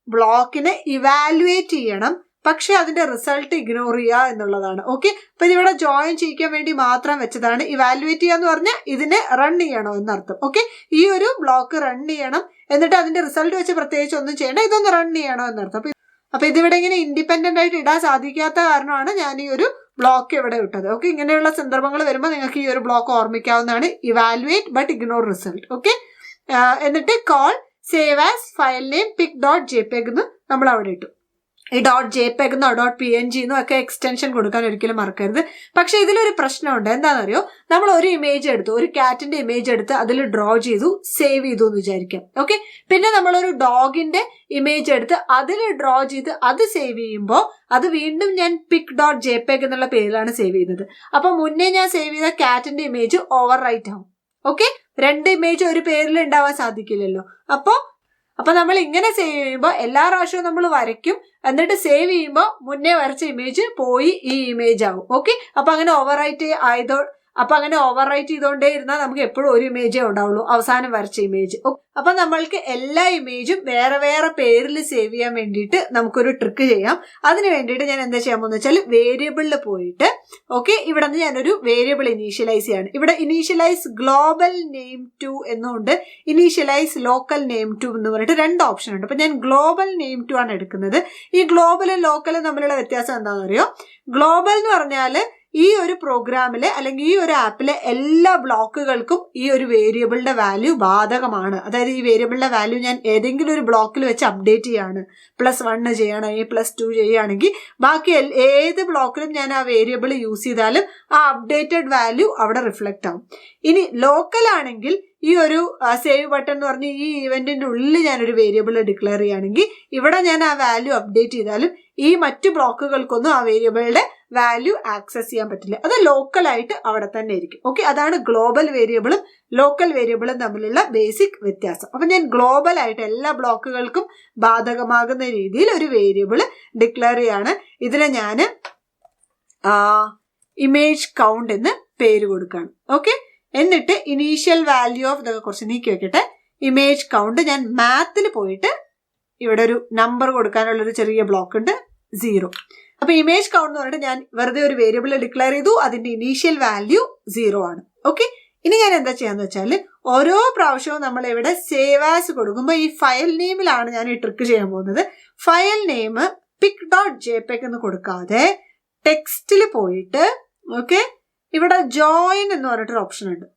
ബ്ലോക്കിനെ ഇവാലുവേറ്റ് ചെയ്യണം, പക്ഷെ അതിന്റെ റിസൾട്ട് ഇഗ്നോർ ചെയ്യുക എന്നുള്ളതാണ്. ഓക്കെ, അപ്പൊ ഇതിവിടെ ജോയിൻ ചെയ്യിക്കാൻ വേണ്ടി മാത്രം വെച്ചതാണ്. ഇവാലുവേറ്റ് ചെയ്യുക എന്ന് പറഞ്ഞാൽ ഇതിനെ റൺ ചെയ്യണോ എന്നർത്ഥം. ഓക്കെ, ഈ ഒരു ബ്ലോക്ക് റൺ ചെയ്യണം, എന്നിട്ട് അതിന്റെ റിസൾട്ട് വെച്ച് പ്രത്യേകിച്ച് ഒന്നും ചെയ്യണം, ഇതൊന്ന് റൺ ചെയ്യണോ എന്നർത്ഥം. അപ്പൊ ഇതിവിടെ ഇങ്ങനെ ഇൻഡിപെൻഡന്റ് ആയിട്ട് ഇടാൻ സാധിക്കാത്ത കാരണമാണ് ഞാൻ ഈ ഒരു ബ്ലോക്ക് ഇവിടെ ഇട്ടത്. ഓക്കെ, ഇങ്ങനെയുള്ള സന്ദർഭങ്ങൾ വരുമ്പോൾ നിങ്ങൾക്ക് ഈ ഒരു ബ്ലോക്ക് ഓർമ്മിക്കാവുന്നതാണ്. Evaluate but ignore result. Okay, എന്നിട്ട് call save as file name pic dot JPEG എന്ന് നമ്മൾ അവിടെ ഇട്ടു. ഈ ഡോട്ട് ജെപെഗ് എന്നോ ഡോട്ട് PNG എന്നോ ഒക്കെ എക്സ്റ്റൻഷൻ കൊടുക്കാൻ ഒരിക്കലും മറക്കരുത്. പക്ഷെ ഇതിലൊരു പ്രശ്നമുണ്ട്. എന്താണെന്നറിയോ? നമ്മൾ ഒരു ഇമേജ് എടുത്തു, ഒരു കാറ്റിന്റെ ഇമേജ് എടുത്ത് അതിൽ ഡ്രോ ചെയ്തു, സേവ് ചെയ്തു എന്ന് വിചാരിക്കാം. ഓക്കെ, പിന്നെ നമ്മളൊരു ഡോഗിന്റെ ഇമേജ് എടുത്ത് അതിൽ ഡ്രോ ചെയ്ത് അത് സേവ് ചെയ്യുമ്പോൾ അത് വീണ്ടും ഞാൻ പിക് ഡോട്ട് ജെപെഗ് എന്നുള്ള പേരിലാണ് സേവ് ചെയ്യുന്നത്. അപ്പൊ മുന്നേ ഞാൻ സേവ് ചെയ്ത കാറ്റിന്റെ ഇമേജ് ഓവർ റൈറ്റ് ആവും. ഓക്കെ, 2 ഇമേജ് ഒരു പേരിൽ ഉണ്ടാവാൻ സാധിക്കില്ലല്ലോ. അപ്പൊ നമ്മൾ ഇങ്ങനെ സേവ് ചെയ്യുമ്പോൾ എല്ലാ പ്രാവശ്യവും നമ്മൾ വരയ്ക്കും, എന്നിട്ട് സേവ് ചെയ്യുമ്പോൾ മുന്നേ വരച്ച ഇമേജ് പോയി ഈ ഇമേജ് ആവും. ഓക്കെ, അപ്പൊ അങ്ങനെ ഓവർ റൈറ്റ് ചെയ്തോണ്ടേ ഇരുന്നാൽ നമുക്ക് എപ്പോഴും ഒരു ഇമേജേ ഉണ്ടാവുള്ളൂ, അവസാനം വരച്ച ഇമേജ്. അപ്പൊ നമ്മൾക്ക് എല്ലാ ഇമേജും വേറെ വേറെ പേരിൽ സേവ് ചെയ്യാൻ വേണ്ടിയിട്ട് നമുക്കൊരു ട്രിക്ക് ചെയ്യാം. അതിന് വേണ്ടിയിട്ട് ഞാൻ എന്താ ചെയ്യാൻ പോകുന്നത് വെച്ചാൽ വേരിയബിളിൽ പോയിട്ട് ഓക്കെ ഇവിടെ നിന്ന് ഞാനൊരു വേരിയബിൾ ഇനീഷ്യലൈസ് ചെയ്യാണ്. ഇവിടെ ഇനീഷ്യലൈസ് ഗ്ലോബൽ നെയിം ടു എന്നുകൊണ്ട് ഇനീഷ്യലൈസ് ലോക്കൽ നെയിം ടു എന്ന് പറഞ്ഞിട്ട് 2 ഓപ്ഷൻ ഉണ്ട്. അപ്പൊ ഞാൻ ഗ്ലോബൽ നെയിം ടു ആണ് എടുക്കുന്നത്. ഈ ഗ്ലോബലും ലോക്കലും തമ്മിലുള്ള വ്യത്യാസം എന്താണെന്ന് അറിയോ? ഗ്ലോബൽ എന്ന് പറഞ്ഞാൽ ഈ ഒരു പ്രോഗ്രാമിലെ അല്ലെങ്കിൽ ഈ ഒരു ആപ്പിലെ എല്ലാ ബ്ലോക്കുകൾക്കും ഈ ഒരു വേരിയബിളിന്റെ വാല്യൂ ബാധകമാണ്. അതായത് ഈ വേരിയബിളിന്റെ വാല്യൂ ഞാൻ ഏതെങ്കിലും ഒരു ബ്ലോക്കിൽ വെച്ച് അപ്ഡേറ്റ് ചെയ്യാണ്, +1 ചെയ്യണമെങ്കിൽ +2 ചെയ്യുകയാണെങ്കിൽ ബാക്കി ഏത് ബ്ലോക്കിലും ഞാൻ ആ വേരിയബിൾ യൂസ് ചെയ്താലും ആ അപ്ഡേറ്റഡ് വാല്യൂ അവിടെ റിഫ്ലക്റ്റ് ആവും. ഇനി ലോക്കൽ ആണെങ്കിൽ ഈ ഒരു സേവ് ബട്ടൺ എന്ന് പറഞ്ഞ് ഈ ഇവന്റിന്റെ ഉള്ളിൽ ഞാനൊരു വേരിയബിൾ ഡിക്ലെയർ ചെയ്യുകയാണെങ്കിൽ ഇവിടെ ഞാൻ ആ വാല്യൂ അപ്ഡേറ്റ് ചെയ്താലും ഈ മറ്റു ബ്ലോക്കുകൾക്കൊന്നും ആ വേരിയബിളിന്റെ വാല്യൂ ആക്സസ് ചെയ്യാൻ പറ്റില്ല. അത് ലോക്കലായിട്ട് അവിടെ തന്നെ ആയിരിക്കും. ഓക്കെ, അതാണ് ഗ്ലോബൽ വേരിയബിളും ലോക്കൽ വേരിയബിളും തമ്മിലുള്ള ബേസിക് വ്യത്യാസം. അപ്പൊ ഞാൻ ഗ്ലോബൽ ആയിട്ട് എല്ലാ ബ്ലോക്കുകൾക്കും ബാധകമാകുന്ന രീതിയിൽ ഒരു വേരിയബിൾ ഡിക്ലെയർ ചെയ്യാണ്. ഇതിനെ ഞാൻ ഇമേജ് കൗണ്ട് എന്ന് പേര് കൊടുക്കുകയാണ്. ഓക്കെ, എന്നിട്ട് ഇനീഷ്യൽ വാല്യൂ ഓഫ് ഇതൊക്കെ കുറച്ച് നീക്കി വെക്കട്ടെ. ഇമേജ് കൗണ്ട് ഞാൻ മാത്തിൽ പോയിട്ട് ഇവിടെ ഒരു നമ്പർ കൊടുക്കാനുള്ള ഒരു ചെറിയ ബ്ലോക്ക് ഉണ്ട് 0. അപ്പൊ ഇമേജ് കൗണ്ട് എന്ന് പറഞ്ഞിട്ട് ഞാൻ വെറുതെ ഒരു വേരിയബിൾ ഡിക്ലെയർ ചെയ്തു, അതിന്റെ ഇനീഷ്യൽ വാല്യൂ 0 ആണ്. ഓക്കെ, ഇനി ഞാൻ എന്താ ചെയ്യാന്ന് വെച്ചാൽ ഓരോ പ്രാവശ്യവും നമ്മൾ ഇവിടെ സേവ് ആസ് കൊടുക്കുമ്പോൾ ഈ ഫയൽ നെയിമിലാണ് ഞാൻ ഈ ട്രിക്ക് ചെയ്യാൻ പോകുന്നത്. ഫയൽ നെയിം pic.jpg എന്ന് കൊടുക്കാതെ ടെക്സ്റ്റിൽ പോയിട്ട് ഓക്കെ ഇവിടെ ജോയിൻ എന്ന് പറഞ്ഞിട്ടൊരു ഓപ്ഷൻ ഉണ്ട്.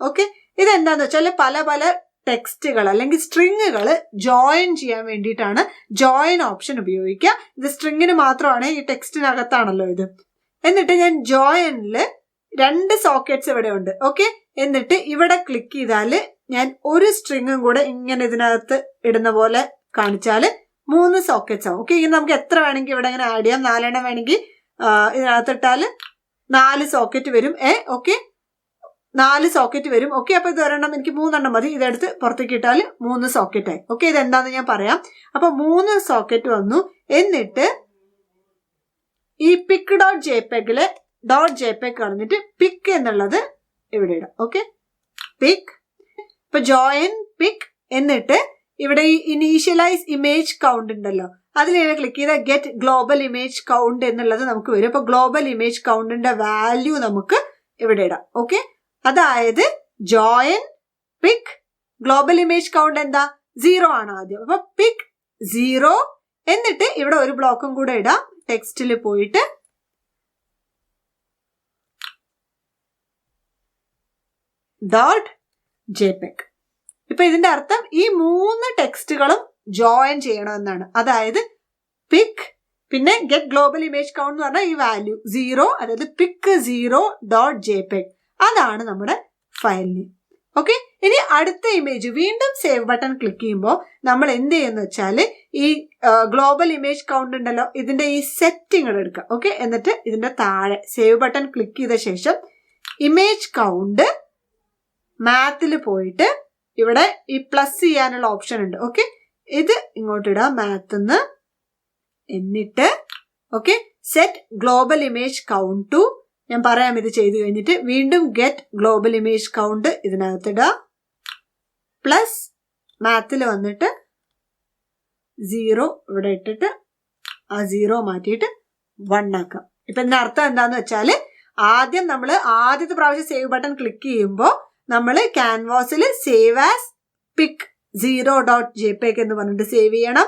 ഓക്കെ, ഇതെന്താന്ന് വെച്ചാൽ പല പല ടെക്സ്റ്റുകൾ അല്ലെങ്കിൽ സ്ട്രിങ്ങുകൾ ജോയിൻ ചെയ്യാൻ വേണ്ടിയിട്ടാണ് ജോയിൻ ഓപ്ഷൻ ഉപയോഗിക്കുക. ഇത് സ്ട്രിങ്ങിന് മാത്രമാണ്, ഈ ടെക്സ്റ്റിനകത്താണല്ലോ ഇത്. എന്നിട്ട് ഞാൻ ജോയിനിൽ 2 സോക്കറ്റ്സ് ഇവിടെ ഉണ്ട്. ഓക്കെ, എന്നിട്ട് ഇവിടെ ക്ലിക്ക് ചെയ്താൽ ഞാൻ ഒരു സ്ട്രിങ്ങും കൂടെ ഇങ്ങനെ ഇതിനകത്ത് ഇടുന്ന പോലെ കാണിച്ചാൽ 3 സോക്കറ്റ്സ് ആവും. ഓക്കെ, ഇങ്ങനെ നമുക്ക് എത്ര വേണമെങ്കിൽ ഇവിടെ ഇങ്ങനെ ആഡ് ചെയ്യാം. 4 എണ്ണം വേണമെങ്കിൽ ഇതിനകത്ത് ഇട്ടാൽ 4 സോക്കറ്റ് വരും. ഓക്കെ, 4 സോക്കറ്റ് വരും. ഓക്കെ, അപ്പൊ ഇത് ഒരെണ്ണം എനിക്ക് 3 എണ്ണം മതി. ഇതെടുത്ത് പുറത്തേക്ക് ഇട്ടാൽ 3 സോക്കറ്റ് ആയി. ഓക്കെ, ഇതെന്താന്ന് ഞാൻ പറയാം. അപ്പൊ 3 സോക്കറ്റ് വന്നു. എന്നിട്ട് ഈ pic.jpg .jpg കളഞ്ഞിട്ട് പിക് എന്നുള്ളത് ഇവിടെ ഇടാം. Okay, pic. ഇപ്പൊ ജോയിൻ പിക്. എന്നിട്ട് ഇവിടെ ഈ ഇനീഷ്യലൈസ് ഇമേജ് കൗണ്ട് ഉണ്ടല്ലോ, അതിൽ ക്ലിക്ക് ചെയ്താൽ ഗെറ്റ് ഗ്ലോബൽ ഇമേജ് കൗണ്ട് എന്നുള്ളത് നമുക്ക് വരും. അപ്പൊ ഗ്ലോബൽ ഇമേജ് കൗണ്ടിന്റെ വാല്യൂ നമുക്ക് ഇവിടെ ഇടാം. ഓക്കെ, അതായത് join pic global image count എന്താ 0 ആണ് ആദ്യം. അപ്പൊ പിക് 0. എന്നിട്ട് ഇവിടെ ഒരു ബ്ലോക്കും കൂടെ ഇടാം. ടെക്സ്റ്റിൽ പോയിട്ട് .jpg. ഇപ്പൊ ഇതിന്റെ അർത്ഥം ഈ 3 ടെക്സ്റ്റുകളും ജോയിൻ ചെയ്യണമെന്നാണ്. അതായത് പിക് പിന്നെ ഗെറ്റ് ഗ്ലോബൽ ഇമേജ് കൗണ്ട് എന്ന് പറഞ്ഞാൽ ഈ വാല്യൂ 0, അതായത് pic0.jpg. അതാണ് നമ്മുടെ ഫയൽ നെയിം. ഓക്കെ, ഇനി അടുത്ത ഇമേജ് വീണ്ടും സേവ് ബട്ടൺ ക്ലിക്ക് ചെയ്യുമ്പോൾ നമ്മൾ എന്ത് ചെയ്യുന്ന വെച്ചാൽ ഈ ഗ്ലോബൽ ഇമേജ് കൗണ്ട് ഉണ്ടല്ലോ, ഇതിന്റെ ഈ സെറ്റിങ്ങൾ എടുക്കുക. ഓക്കെ, എന്നിട്ട് ഇതിന്റെ താഴെ സേവ് ബട്ടൺ ക്ലിക്ക് ചെയ്ത ശേഷം ഇമേജ് കൗണ്ട് മാത്തിൽ പോയിട്ട് ഇവിടെ ഈ പ്ലസ് ചെയ്യാനുള്ള ഓപ്ഷൻ ഉണ്ട്. ഓക്കെ, ഇത് ഇങ്ങോട്ട് ഇടാം മാത്ത്ന്ന്. എന്നിട്ട് okay set global image count to, ഞാൻ പറയാം ഇത് ചെയ്ത് കഴിഞ്ഞിട്ട്. വീണ്ടും ഗെറ്റ് ഗ്ലോബൽ ഇമേജ് കൗണ്ട് ഇതിനകത്ത് ഇടാം. പ്ലസ് മാത്തിൽ വന്നിട്ട് 0 ഇവിടെ ഇട്ടിട്ട് ആ 0 മാറ്റിയിട്ട് 1 ആക്കാം. ഇപ്പൊ ഇതിന്റെ അർത്ഥം എന്താന്ന് വെച്ചാൽ ആദ്യം നമ്മൾ ആദ്യത്തെ പ്രാവശ്യം സേവ് ബട്ടൺ ക്ലിക്ക് ചെയ്യുമ്പോൾ നമ്മൾ ക്യാൻവാസിൽ സേവ് ആസ് pic0.jpg എന്ന് പറഞ്ഞിട്ട് സേവ് ചെയ്യണം.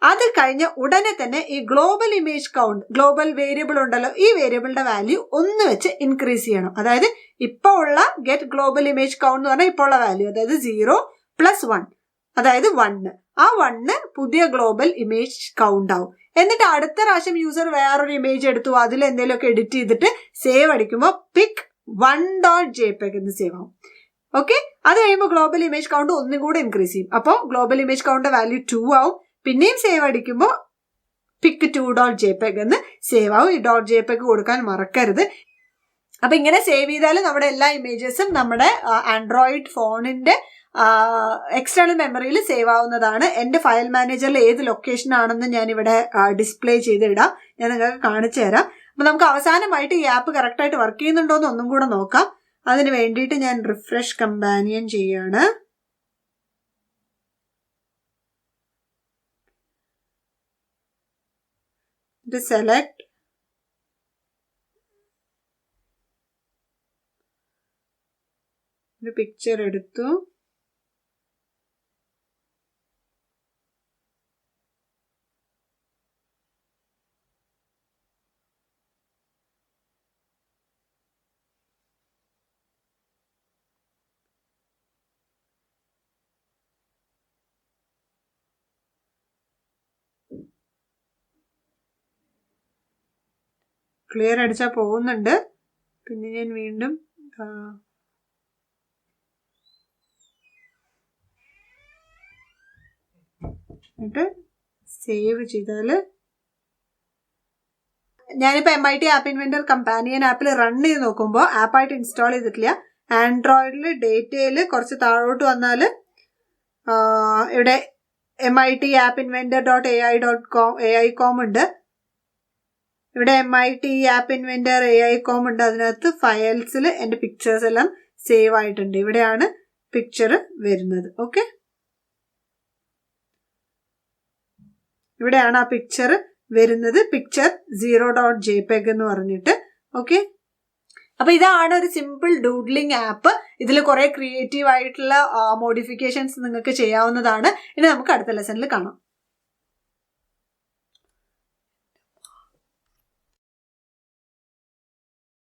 അത് കഴിഞ്ഞ ഉടനെ തന്നെ ഈ global image count, global variable ഉണ്ടല്ലോ, ഈ വേരിയബിളിന്റെ വാല്യൂ 1 വെച്ച് ഇൻക്രീസ് ചെയ്യണം. അതായത് ഇപ്പൊ ഉള്ള ഗെറ്റ് ഗ്ലോബൽ ഇമേജ് കൗണ്ട് എന്ന് പറഞ്ഞാൽ ഇപ്പോൾ ഉള്ള വാല്യൂ, അതായത് 0 + 1, അതായത് 1. ആ 1 പുതിയ ഗ്ലോബൽ ഇമേജ് കൗണ്ട് ആവും. എന്നിട്ട് അടുത്ത പ്രാവശ്യം യൂസർ വേറൊരു ഇമേജ് എടുത്തു, അതിൽ എന്തെങ്കിലുമൊക്കെ എഡിറ്റ് ചെയ്തിട്ട് സേവ് അടിക്കുമ്പോൾ pic1.jpg എന്ന് സേവ് ആവും. ഓക്കെ, അത് കഴിയുമ്പോൾ ഗ്ലോബൽ ഇമേജ് കൗണ്ട് ഒന്നും കൂടെ ഇൻക്രീസ് ചെയ്യും. അപ്പോൾ ഗ്ലോബൽ ഇമേജ് കൗണ്ട് വാല്യൂ 2 ആവും. പിന്നെയും സേവ് അടിക്കുമ്പോൾ pic2.jpg എന്ന് സേവ് ആവും. ഈ .jpg കൊടുക്കാൻ മറക്കരുത്. അപ്പൊ ഇങ്ങനെ സേവ് ചെയ്താൽ നമ്മുടെ എല്ലാ ഇമേജസും നമ്മുടെ ആൻഡ്രോയിഡ് ഫോണിന്റെ എക്സ്റ്റേണൽ മെമ്മറിയിൽ സേവ് ആവുന്നതാണ്. എന്റെ ഫയൽ മാനേജറിൽ ഏത് ലൊക്കേഷൻ ആണെന്ന് ഞാൻ ഇവിടെ ഡിസ്പ്ലേ ചെയ്തിടാം. ഞാൻ നിങ്ങൾക്ക് കാണിച്ചു തരാം. അപ്പൊ നമുക്ക് അവസാനമായിട്ട് ഈ ആപ്പ് കറക്റ്റായിട്ട് വർക്ക് ചെയ്യുന്നുണ്ടോ എന്ന് ഒന്നും കൂടെ നോക്കാം. അതിന് വേണ്ടിയിട്ട് ഞാൻ റിഫ്രഷ് കമ്പാനിയൻ ചെയ്യാണ്. ഇത് സെലക്ട് ഒരു പിക്ചർ എടുത്തു. ക്ലിയർ അടിച്ചാൽ പോകുന്നുണ്ട്. പിന്നെ ഞാൻ വീണ്ടും എന്നിട്ട് സേവ് ചെയ്താൽ ഞാനിപ്പോൾ MIT ആപ്പ് ഇൻവെന്റർ കമ്പാനിയൻ ആപ്പിൽ റൺ ചെയ്ത് നോക്കുമ്പോൾ ആപ്പായിട്ട് ഇൻസ്റ്റാൾ ചെയ്തിട്ടില്ല. ആൻഡ്രോയിഡിൽ ഡേറ്റയിൽ കുറച്ച് താഴോട്ട് വന്നാൽ ഇവിടെ MIT ആപ്പ് ഇൻവെന്റർ .ai.com ഉണ്ട്. ഇവിടെ MIT ആപ്പ് ഇൻവെന്റർ AI.com ഉണ്ട്. അതിനകത്ത് ഫയൽസിൽ എൻ്റെ പിക്ചേഴ്സ് എല്ലാം സേവ് ആയിട്ടുണ്ട്. ഇവിടെയാണ് പിക്ചർ വരുന്നത്. ഓക്കെ, ഇവിടെയാണ് ആ പിക്ചർ വരുന്നത്, പിക്ചർ 0.jpg എന്ന് പറഞ്ഞിട്ട്. ഓക്കെ, അപ്പൊ ഇതാണ് ഒരു സിമ്പിൾ ഡൂഡ്ലിംഗ് ആപ്പ്. ഇതിൽ കുറെ ക്രിയേറ്റീവ് ആയിട്ടുള്ള മോഡിഫിക്കേഷൻസ് നിങ്ങൾക്ക് ചെയ്യാവുന്നതാണ്. ഇനി നമുക്ക് അടുത്ത ലെസണിൽ കാണാം.